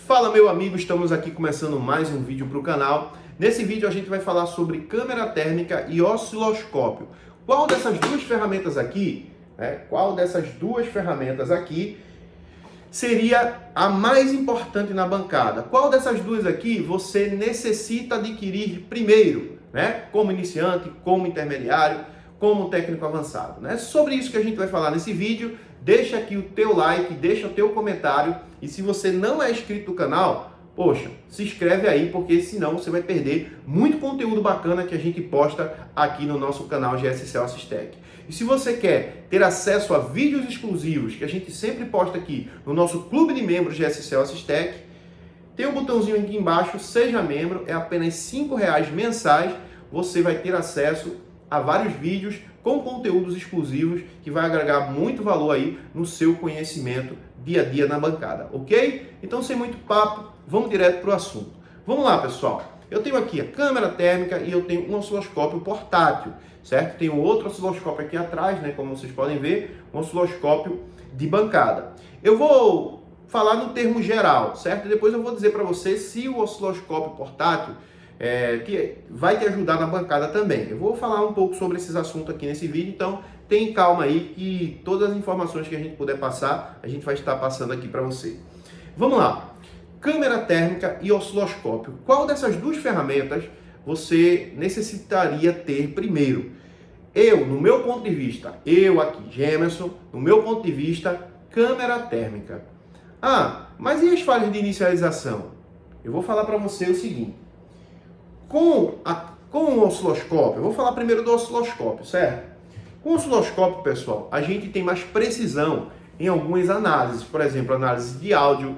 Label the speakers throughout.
Speaker 1: Fala meu amigo, estamos aqui começando mais um vídeo para o canal. Nesse vídeo a gente vai falar sobre câmera térmica e osciloscópio. Qual dessas duas ferramentas aqui, seria a mais importante na bancada? Qual dessas duas aqui você necessita adquirir primeiro, como iniciante, como intermediário, como técnico avançado, Sobre isso que a gente vai falar nesse vídeo. Deixa aqui o teu like, deixa o teu comentário, e se você não é inscrito no canal, poxa, se inscreve aí, porque senão você vai perder muito conteúdo bacana que a gente posta aqui no nosso canal GSCel Assistec. E se você quer ter acesso a vídeos exclusivos que a gente sempre posta aqui no nosso clube de membros GSCel Assistec, tem um botãozinho aqui embaixo, seja membro, é apenas R$5 mensais, você vai ter acesso a vários vídeos com conteúdos exclusivos que vai agregar muito valor aí no seu conhecimento dia a dia na bancada, ok? Então, sem muito papo, vamos direto para o assunto. Vamos lá, pessoal. Eu tenho aqui a câmera térmica e eu tenho um osciloscópio portátil, certo? Tenho outro osciloscópio aqui atrás, como vocês podem ver, um osciloscópio de bancada. Eu vou falar no termo geral, certo? E depois eu vou dizer para você se o osciloscópio portátil que vai te ajudar na bancada também. Eu vou falar um pouco sobre esses assuntos aqui nesse vídeo, então tem calma aí que todas as informações que a gente puder passar, a gente vai estar passando aqui para você. Vamos lá. Câmera térmica e osciloscópio. Qual dessas duas ferramentas você necessitaria ter primeiro? No meu ponto de vista, Gemerson, no meu ponto de vista, câmera térmica. Mas e as falhas de inicialização? Eu vou falar para você o seguinte. Com o osciloscópio, eu vou falar primeiro do osciloscópio, certo? Com o osciloscópio, pessoal, a gente tem mais precisão em algumas análises. Por exemplo, análise de áudio,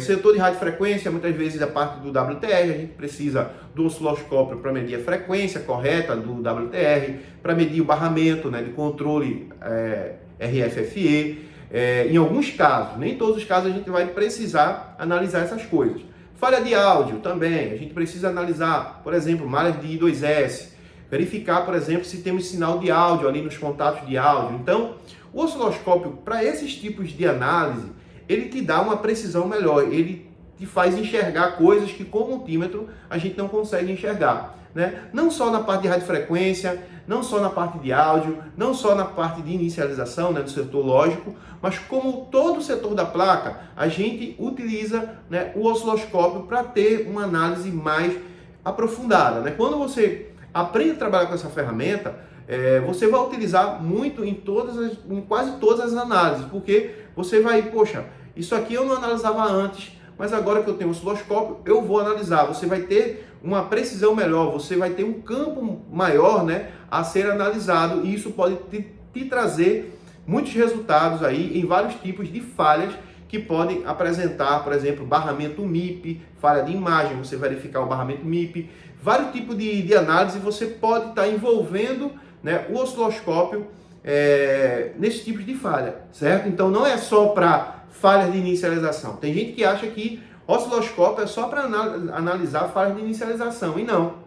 Speaker 1: setor de radiofrequência, muitas vezes a parte do WTR, a gente precisa do osciloscópio para medir a frequência correta do WTR, para medir o barramento, de controle RFFE. Em alguns casos, nem todos os casos a gente vai precisar analisar essas coisas. Falha de áudio também, a gente precisa analisar, por exemplo, malhas de I2S, verificar, por exemplo, se temos sinal de áudio ali nos contatos de áudio. Então, o osciloscópio, para esses tipos de análise, ele te dá uma precisão melhor, ele te faz enxergar coisas que com o multímetro a gente não consegue enxergar. Não só na parte de radiofrequência, não só na parte de áudio, não só na parte de inicialização, do setor lógico, mas como todo o setor da placa, a gente utiliza o osciloscópio para ter uma análise mais aprofundada. Quando você aprende a trabalhar com essa ferramenta, você vai utilizar muito em quase todas as análises, porque você vai, poxa, isso aqui eu não analisava antes, mas agora que eu tenho o osciloscópio, eu vou analisar. Você vai ter uma precisão melhor, você vai ter um campo maior a ser analisado, e isso pode te trazer muitos resultados aí em vários tipos de falhas que podem apresentar, por exemplo, barramento MIP, falha de imagem, você verificar o barramento MIP, vários tipos de análise você pode estar envolvendo o osciloscópio nesses tipos de falha, certo? Então não é só para falhas de inicialização. Tem gente que acha que osciloscópio é só para analisar falhas de inicialização, e não.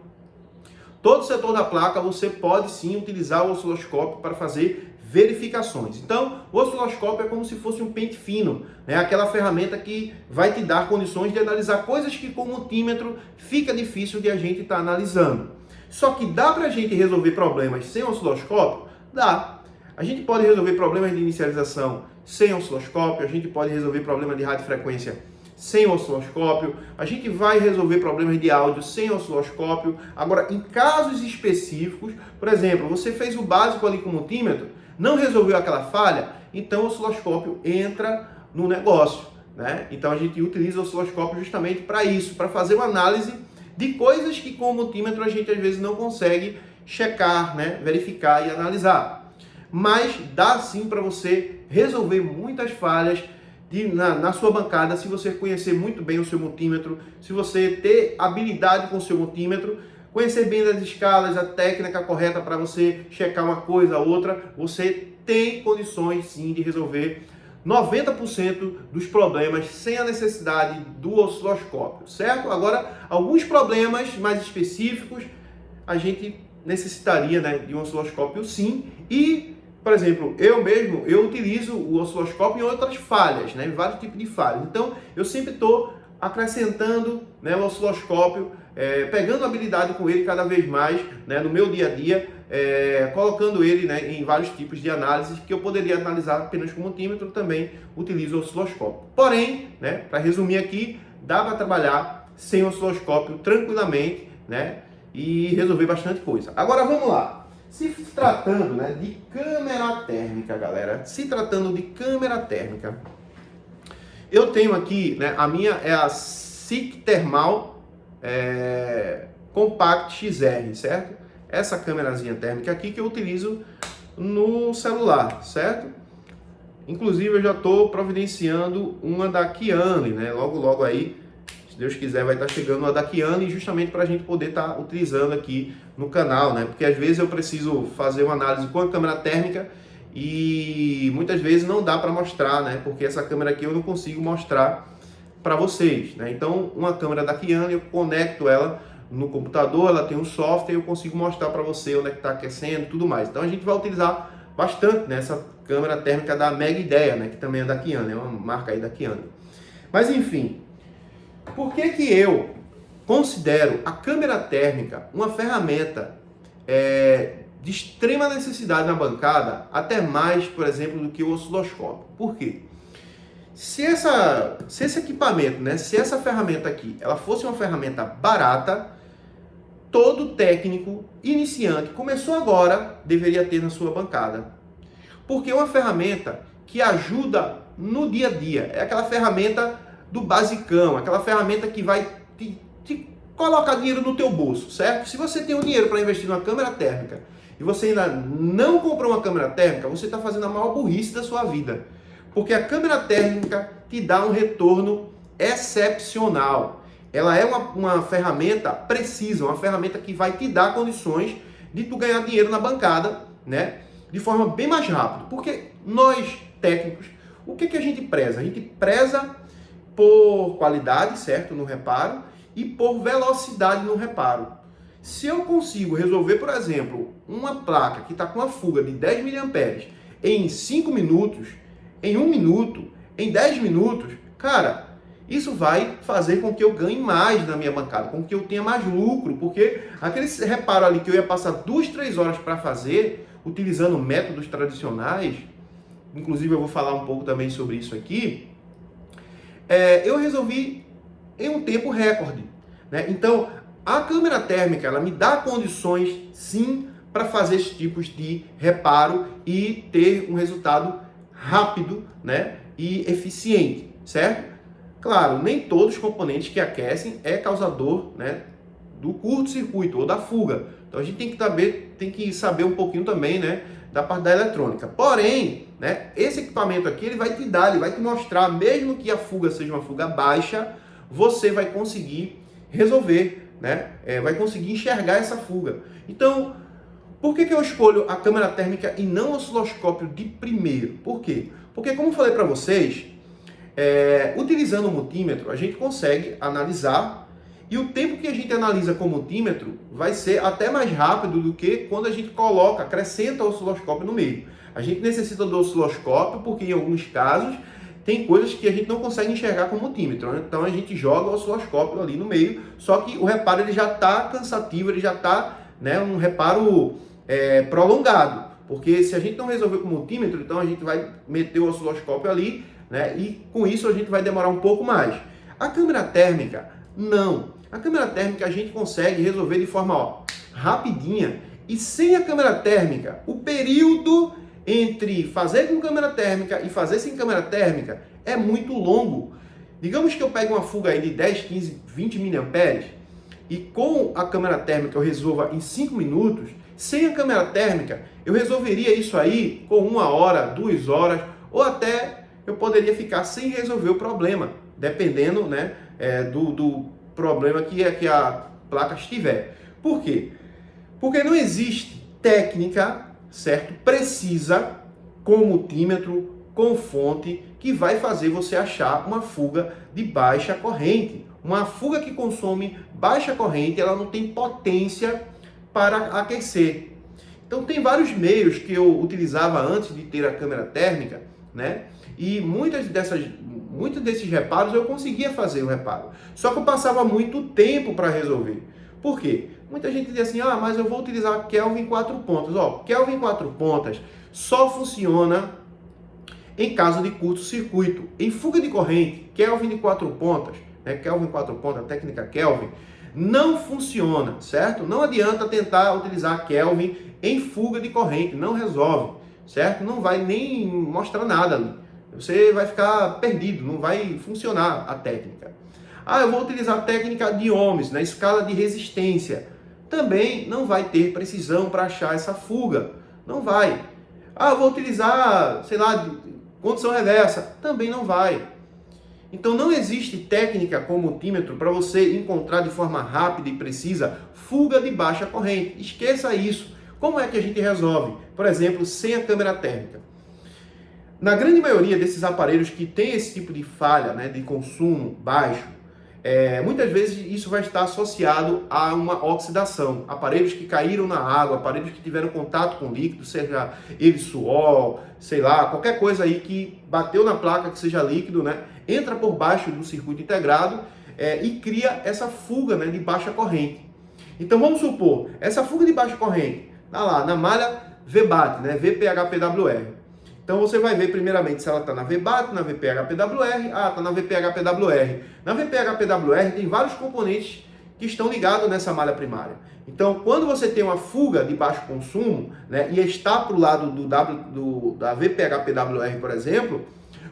Speaker 1: Todo o setor da placa você pode sim utilizar o osciloscópio para fazer verificações. Então, o osciloscópio é como se fosse um pente fino, aquela ferramenta que vai te dar condições de analisar coisas que com o multímetro fica difícil de a gente estar analisando. Só que dá para a gente resolver problemas sem osciloscópio? Dá. A gente pode resolver problemas de inicialização sem osciloscópio, a gente pode resolver problemas de radiofrequência sem osciloscópio, a gente vai resolver problemas de áudio sem osciloscópio. Agora, em casos específicos, por exemplo, você fez o básico ali com o multímetro, não resolveu aquela falha, então o osciloscópio entra no negócio, Então a gente utiliza o osciloscópio justamente para isso, para fazer uma análise de coisas que com o multímetro a gente às vezes não consegue checar, verificar e analisar. Mas dá sim para você resolver muitas falhas na sua bancada, se você conhecer muito bem o seu multímetro, se você ter habilidade com o seu multímetro, conhecer bem as escalas, a técnica correta para você checar uma coisa ou outra, você tem condições sim de resolver 90% dos problemas sem a necessidade do osciloscópio, certo? Agora, alguns problemas mais específicos, a gente necessitaria de um osciloscópio sim, e por exemplo, eu utilizo o osciloscópio em outras falhas, em vários tipos de falhas. Então, eu sempre estou acrescentando, né, o osciloscópio, pegando habilidade com ele cada vez mais, né, no meu dia a dia, colocando ele, né, em vários tipos de análises que eu poderia analisar apenas com multímetro, também utilizo o osciloscópio. Porém, né, para resumir aqui, dá para trabalhar sem osciloscópio tranquilamente, né, e resolver bastante coisa. Agora vamos lá. Se tratando, né, de câmera térmica, galera, se tratando de câmera térmica, eu tenho aqui, né, a minha é a SICK Thermal Compact XR, certo? Essa câmerazinha térmica aqui que eu utilizo no celular, certo? Inclusive eu já estou providenciando uma da Kiyane, né? Logo aí, se Deus quiser, vai estar chegando uma da Kiyane, justamente para a gente poder estar utilizando aqui no canal, né? Porque às vezes eu preciso fazer uma análise com a câmera térmica e muitas vezes não dá para mostrar, né? Porque essa câmera aqui eu não consigo mostrar para vocês, né? Então, uma câmera da Kiyane, eu conecto ela no computador, ela tem um software, eu consigo mostrar para você onde é que está aquecendo e tudo mais. Então, a gente vai utilizar bastante nessa câmera térmica da Mega Ideia, né? Que também é da Kiyane, é uma marca aí da Kiyane. Mas, enfim, por que que eu considero a câmera térmica uma ferramenta de extrema necessidade na bancada, até mais, por exemplo, do que o osciloscópio? Por quê? Se esse equipamento, né, se essa ferramenta aqui, ela fosse uma ferramenta barata, todo técnico iniciante, começou agora, deveria ter na sua bancada. Porque é uma ferramenta que ajuda no dia a dia. É aquela ferramenta do basicão, aquela ferramenta que vai te colocar dinheiro no teu bolso, certo? Se você tem o dinheiro para investir numa câmera térmica e você ainda não comprou uma câmera térmica, você está fazendo a maior burrice da sua vida. Porque a câmera térmica te dá um retorno excepcional. Ela é uma ferramenta precisa, uma ferramenta que vai te dar condições de tu ganhar dinheiro na bancada, né? De forma bem mais rápida. Porque nós, técnicos, o que a gente preza? A gente preza por qualidade, certo? No reparo, e por velocidade no reparo. Se eu consigo resolver, por exemplo, uma placa que está com uma fuga de 10 mA em 5 minutos, em 1 minuto, em 10 minutos, cara, isso vai fazer com que eu ganhe mais na minha bancada, com que eu tenha mais lucro, porque aquele reparo ali que eu ia passar 2, 3 horas para fazer, utilizando métodos tradicionais, inclusive eu vou falar um pouco também sobre isso aqui, eu resolvi em um tempo recorde, né? Então, a câmera térmica, ela me dá condições, sim, para fazer esses tipos de reparo e ter um resultado rápido, né, e eficiente, certo? Claro, nem todos os componentes que aquecem é causador, né, do curto-circuito ou da fuga. Então a gente tem que saber um pouquinho também, né, da parte da eletrônica. Porém, né, esse equipamento aqui ele vai te mostrar, mesmo que a fuga seja uma fuga baixa, você vai conseguir resolver, né, vai conseguir enxergar essa fuga. Então, por que eu escolho a câmera térmica e não o osciloscópio de primeiro? Por quê? Porque, como eu falei para vocês, utilizando o multímetro, a gente consegue analisar e o tempo que a gente analisa com o multímetro vai ser até mais rápido do que quando a gente acrescenta o osciloscópio no meio. A gente necessita do osciloscópio porque, em alguns casos, tem coisas que a gente não consegue enxergar com o multímetro, né? Então a gente joga o osciloscópio ali no meio, só que o reparo ele já está cansativo, ele já está, né, um reparo prolongado, porque se a gente não resolver com o multímetro, então a gente vai meter o osciloscópio ali, né, e com isso a gente vai demorar um pouco mais. A câmera térmica, não. A câmera térmica a gente consegue resolver de forma rapidinha, e sem a câmera térmica, o período entre fazer com câmera térmica e fazer sem câmera térmica é muito longo. Digamos que eu pego uma fuga aí de 10, 15, 20 mA e com a câmera térmica eu resolva em 5 minutos, sem a câmera térmica eu resolveria isso aí com 1 hora, 2 horas, ou até eu poderia ficar sem resolver o problema, dependendo, né, do problema que a placa estiver. Por quê? Porque não existe técnica, certo, precisa, com multímetro, com fonte, que vai fazer você achar uma fuga de baixa corrente. Uma fuga que consome baixa corrente, ela não tem potência para aquecer. Então tem vários meios que eu utilizava antes de ter a câmera térmica, né? E muitos Muitos desses reparos eu conseguia fazer o reparo. Só que eu passava muito tempo para resolver. Por quê? Muita gente diz assim, mas eu vou utilizar Kelvin 4 pontas. Kelvin 4 pontas só funciona em caso de curto-circuito. Em fuga de corrente, Kelvin de 4 pontas, Kelvin 4 pontas, técnica Kelvin, não funciona, certo? Não adianta tentar utilizar Kelvin em fuga de corrente, não resolve, certo? Não vai nem mostrar nada ali. Você vai ficar perdido, não vai funcionar a técnica. Eu vou utilizar a técnica de ohms, na escala de resistência. Também não vai ter precisão para achar essa fuga. Não vai. Eu vou utilizar, sei lá, condição reversa. Também não vai. Então não existe técnica com multímetro para você encontrar de forma rápida e precisa fuga de baixa corrente. Esqueça isso. Como é que a gente resolve? Por exemplo, sem a câmera térmica. Na grande maioria desses aparelhos que tem esse tipo de falha, de consumo baixo, muitas vezes isso vai estar associado a uma oxidação. Aparelhos que caíram na água, aparelhos que tiveram contato com líquido, seja ele suor, sei lá, qualquer coisa aí que bateu na placa que seja líquido, entra por baixo do circuito integrado e cria essa fuga de baixa corrente. Então vamos supor, essa fuga de baixa corrente, tá lá, na malha VBAT, VPHPWR. Então você vai ver primeiramente se ela está na VBAT, na VPHPWR, está na VPHPWR. Na VPHPWR tem vários componentes que estão ligados nessa malha primária. Então quando você tem uma fuga de baixo consumo, e está para o lado da VPHPWR, por exemplo,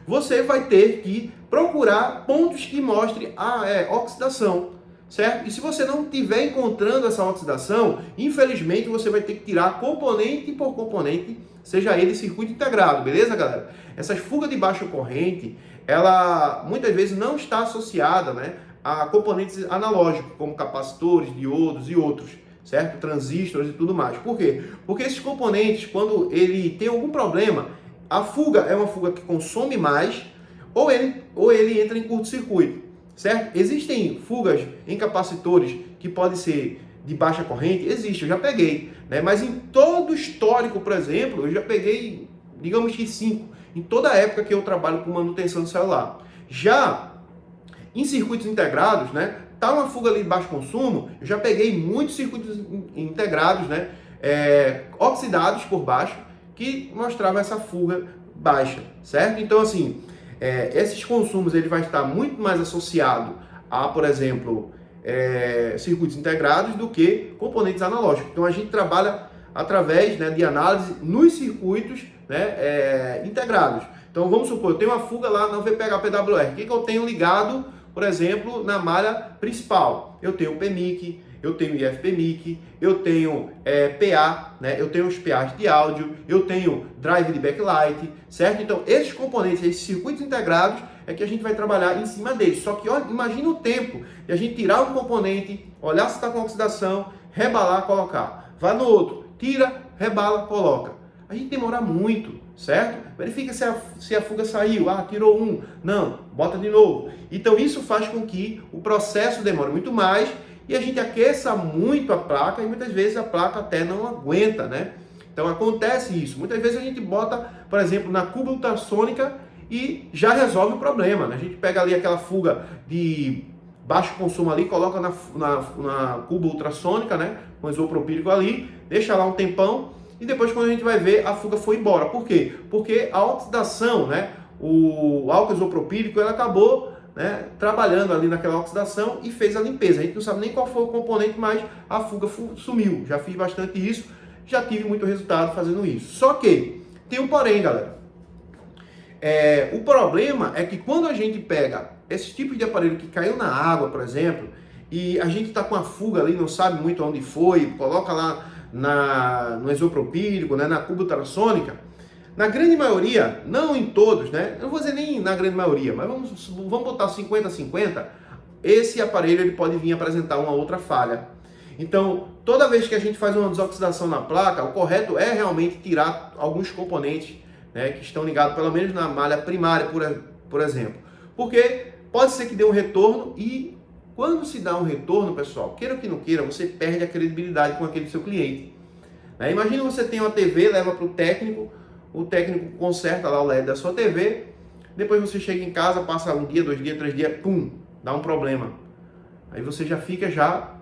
Speaker 1: você vai ter que procurar pontos que mostrem a oxidação, certo? E se você não estiver encontrando essa oxidação, infelizmente você vai ter que tirar componente por componente, seja ele circuito integrado, beleza, galera? Essas fugas de baixa corrente, ela muitas vezes não está associada, a componentes analógicos, como capacitores, diodos e outros, certo? Transistores e tudo mais. Por quê? Porque esses componentes, quando ele tem algum problema, a fuga é uma fuga que consome mais, ou ele entra em curto-circuito, certo? Existem fugas em capacitores que podem ser de baixa corrente? Existe, eu já peguei, mas em todo o histórico, por exemplo, eu já peguei, digamos que 5, em toda a época que eu trabalho com manutenção do celular. Já em circuitos integrados, tá uma fuga ali de baixo consumo, eu já peguei muitos circuitos integrados, oxidados por baixo, que mostrava essa fuga baixa, certo? Então, assim, esses consumos ele vai estar muito mais associado a, por exemplo, circuitos integrados do que componentes analógicos. Então, a gente trabalha através de análise nos circuitos integrados. Então, vamos supor, eu tenho uma fuga lá no VPHPWR. O que eu tenho ligado, por exemplo, na malha principal? Eu tenho o PMIC, eu tenho IFPMIC, eu tenho PA, eu tenho os PAs de áudio, eu tenho drive de backlight, certo? Então, esses componentes, esses circuitos integrados, é que a gente vai trabalhar em cima deles. Só que, olha, imagina o tempo de a gente tirar um componente, olhar se está com oxidação, rebalar, colocar. Vai no outro, tira, rebala, coloca. A gente demora muito, certo? Verifica se a fuga saiu, tirou um, não, bota de novo. Então, isso faz com que o processo demore muito mais e a gente aqueça muito a placa e muitas vezes a placa até não aguenta, Então acontece isso. Muitas vezes a gente bota, por exemplo, na cuba ultrassônica e já resolve o problema, A gente pega ali aquela fuga de baixo consumo ali, coloca na cuba ultrassônica, com isopropílico ali, deixa lá um tempão e depois quando a gente vai ver, a fuga foi embora. Por quê? Porque a oxidação, o álcool isopropílico, ele acabou trabalhando ali naquela oxidação e fez a limpeza. A gente não sabe nem qual foi o componente, mas a fuga sumiu. Já fiz bastante isso, já tive muito resultado fazendo isso. Só que tem um porém, galera. O problema é que quando a gente pega esse tipo de aparelho que caiu na água, por exemplo, e a gente está com a fuga ali, não sabe muito onde foi, coloca lá no isopropílico, na cuba ultrassônica, na grande maioria, não em todos, eu não vou dizer nem na grande maioria, mas vamos botar 50-50, esse aparelho ele pode vir apresentar uma outra falha. Então, toda vez que a gente faz uma desoxidação na placa, o correto é realmente tirar alguns componentes que estão ligados pelo menos na malha primária, por exemplo. Porque pode ser que dê um retorno e quando se dá um retorno, pessoal, queira ou que não queira, você perde a credibilidade com aquele seu cliente. Imagina você tem uma TV, leva para o técnico conserta lá o LED da sua TV, depois você chega em casa, passa um dia, 2 dias, 3 dias, pum, dá um problema. Aí você já fica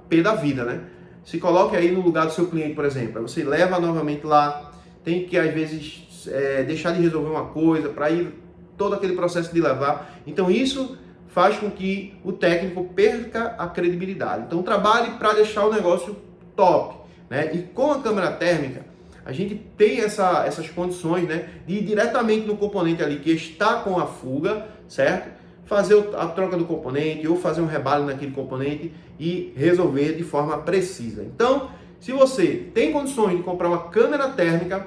Speaker 1: pé da vida, né? Se coloque aí no lugar do seu cliente, por exemplo. Aí você leva novamente lá, tem que às vezes deixar de resolver uma coisa para ir todo aquele processo de levar. Então isso faz com que o técnico perca a credibilidade. Então trabalhe para deixar o negócio top, né? E com a câmera térmica, a gente tem essas condições, né, de ir diretamente no componente ali que está com a fuga, certo? Fazer a troca do componente ou fazer um rebalo naquele componente e resolver de forma precisa. Então, se você tem condições de comprar uma câmera térmica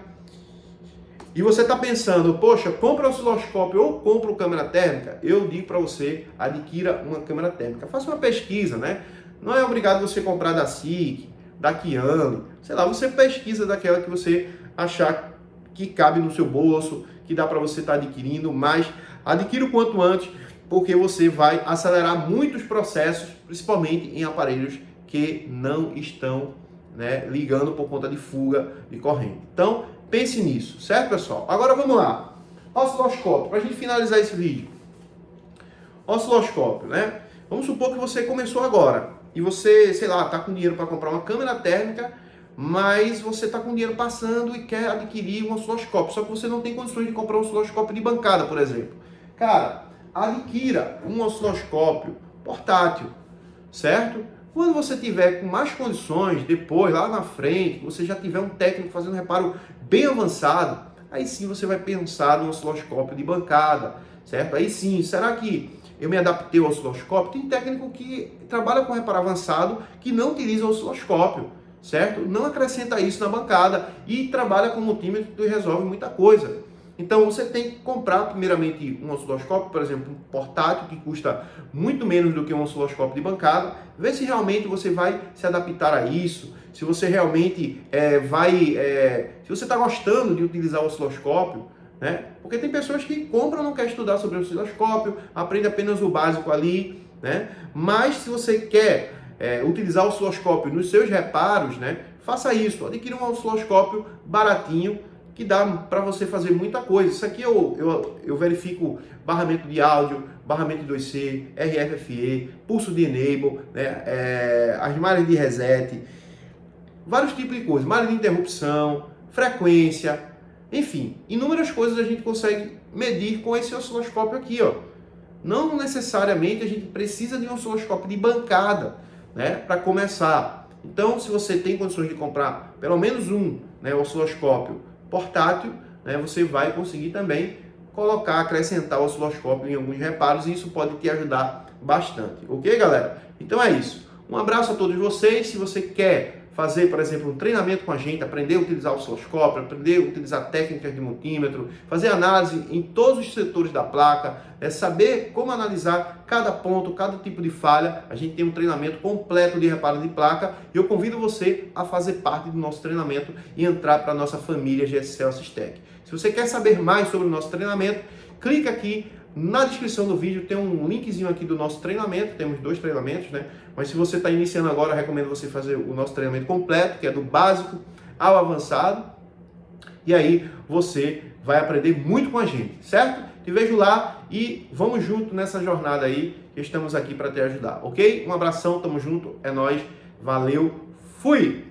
Speaker 1: e você está pensando, poxa, compra o osciloscópio ou compra câmera térmica, eu digo para você, adquira uma câmera térmica. Faça uma pesquisa, né? Não é obrigado você comprar da SICK, da Kiano, sei lá, você pesquisa daquela que você achar que cabe no seu bolso, que dá para você estar adquirindo, mas adquira o quanto antes, porque você vai acelerar muitos processos, principalmente em aparelhos que não estão, né, ligando por conta de fuga de corrente. Então, pense nisso, certo, pessoal? Agora vamos lá. Osciloscópio, para a gente finalizar esse vídeo. Osciloscópio, né? Vamos supor que você começou agora e você, sei lá, está com dinheiro para comprar uma câmera térmica, mas você está com dinheiro passando e quer adquirir um osciloscópio, só que você não tem condições de comprar um osciloscópio de bancada, por exemplo. Cara, adquira um osciloscópio portátil, certo? Quando você tiver com mais condições, depois, lá na frente, você já tiver um técnico fazendo um reparo bem avançado, aí sim você vai pensar no osciloscópio de bancada, certo? Aí sim, será que eu me adaptei ao osciloscópio? Tem técnico que trabalha com reparo avançado que não utiliza o osciloscópio, certo? Não acrescenta isso na bancada e trabalha com multímetro e resolve muita coisa. Então você tem que comprar primeiramente um osciloscópio, por exemplo, um portátil que custa muito menos do que um osciloscópio de bancada, ver se realmente você vai se adaptar a isso, se você realmente se você está gostando de utilizar o osciloscópio, né? Porque tem pessoas que compram, não quer estudar sobre o osciloscópio, aprende apenas o básico ali, né? Mas se você quer utilizar o osciloscópio nos seus reparos, né? Faça isso, adquira um osciloscópio baratinho, que dá para você fazer muita coisa. Isso aqui eu verifico barramento de áudio, barramento de 2C, RFFE, pulso de enable, né? As malhas de reset, vários tipos de coisas, malha de interrupção, frequência, enfim, inúmeras coisas a gente consegue medir com esse osciloscópio aqui, ó. Não necessariamente a gente precisa de um osciloscópio de bancada, né, para começar. Então, se você tem condições de comprar pelo menos um, né, osciloscópio portátil, né, você vai conseguir também acrescentar o osciloscópio em alguns reparos e isso pode te ajudar bastante. Ok, galera? Então é isso. Um abraço a todos vocês. Se você quer fazer, por exemplo, um treinamento com a gente, aprender a utilizar o osciloscópio, aprender a utilizar técnicas de multímetro, fazer análise em todos os setores da placa, saber como analisar cada ponto, cada tipo de falha. A gente tem um treinamento completo de reparo de placa e eu convido você a fazer parte do nosso treinamento e entrar para a nossa família GSCel Assistec. Se você quer saber mais sobre o nosso treinamento, clica aqui na descrição do vídeo, tem um linkzinho aqui do nosso treinamento, temos 2 treinamentos, né? Mas se você está iniciando agora, eu recomendo você fazer o nosso treinamento completo, que é do básico ao avançado, e aí você vai aprender muito com a gente, certo? Te vejo lá e vamos junto nessa jornada aí, que estamos aqui para te ajudar, ok? Um abração, tamo junto, é nóis, valeu, fui!